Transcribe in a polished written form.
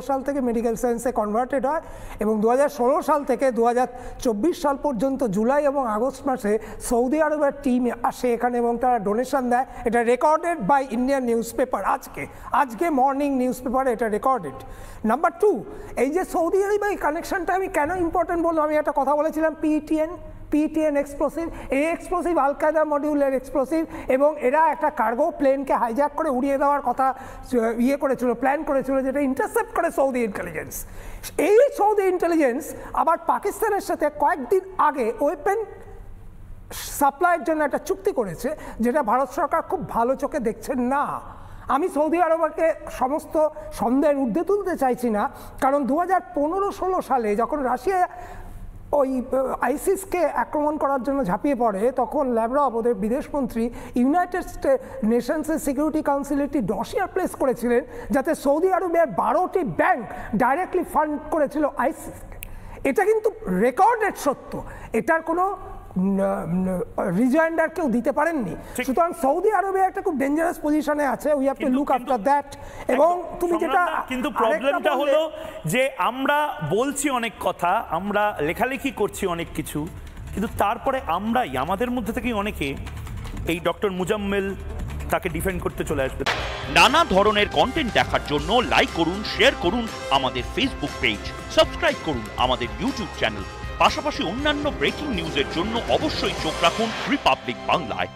সাল থেকে মেডিকেল সায়েন্সে কনভার্টেড হয় এবং 2016 সাল থেকে 2024 সাল পর্যন্ত জুলাই এবং আগস্ট মাসে সৌদি আরবের টিম আসে এখানে এবং তারা ডোনেশন দেয়। এটা recorded by Indian newspaper, আজকে মর্নিং নিউজ পেপারে এটা রেকর্ডেড। নাম্বার 2, এই যে সৌদি আরব এই কানেকশনটা আমি কেন ইম্পর্টেন্ট বললাম, আমি একটা কথা বলেছিলাম পিটিএন এক্সপ্লোসিভ, এই এক্সপ্লোসিভ আল কায়দা মডিউলের এক্সপ্লোসিভ এবং এরা একটা কার্গো প্লেনকে হাইজ্যাক করে উড়িয়ে দেওয়ার কথা প্ল্যান করেছিল, যেটা ইন্টারসেপ্ট করে সৌদি ইন্টেলিজেন্স। এই সৌদি ইন্টেলিজেন্স আবার পাকিস্তানের সাথে কয়েকদিন আগে ওয়েপেন সাপ্লাইয়ের জন্য একটা চুক্তি করেছে, যেটা ভারত সরকার খুব ভালো চোখে দেখছেন না। আমি সৌদি আরবকে সমস্ত সন্দেহের ঊর্ধ্বে তুলতে চাইছি না, কারণ 2015-16 সালে যখন রাশিয়া ওই আইসিসকে আক্রমণ করার জন্য ঝাঁপিয়ে পড়ে, তখন ল্যাভরভ ওদের বিদেশমন্ত্রী ইউনাইটেড নেশনসের সিকিউরিটি কাউন্সিলে একটি ডসিয়ার প্লেস করেছিলেন, যাতে সৌদি আরবের 12টি ব্যাংক ডাইরেক্টলি ফান্ড করেছিল আইসিসকে। এটা কিন্তু রেকর্ডেড সত্য, এটার কোনো রিজাইন্ডার কেউ দিতে পারেননি। সুতরাং সৌদি আরবে একটা খুব ডেঞ্জারাস পজিশনে আছে, we have to look after that. এবং তুমি যেটা, কিন্তু প্রবলেমটা হলো যে আমরা বলছি অনেক কথা, আমরা লেখালেখি করছি অনেক কিছু, কিন্তু তারপরে আমাদের মধ্যে থেকেই অনেকে এই ডক্টর মুজাম্মেল তাকে ডিফেন্ড করতে চলে আসবে। নানা ধরনের কন্টেন্ট দেখার জন্য লাইক করুন, শেয়ার করুন আমাদের ফেসবুক পেজ, সাবস্ক্রাইব করুন আমাদের ইউটিউব চ্যানেল। পাশাপাশি অন্যান্য ব্রেকিং নিউজের জন্য অবশ্যই চোখ রাখুন রিপাবলিক বাংলায়।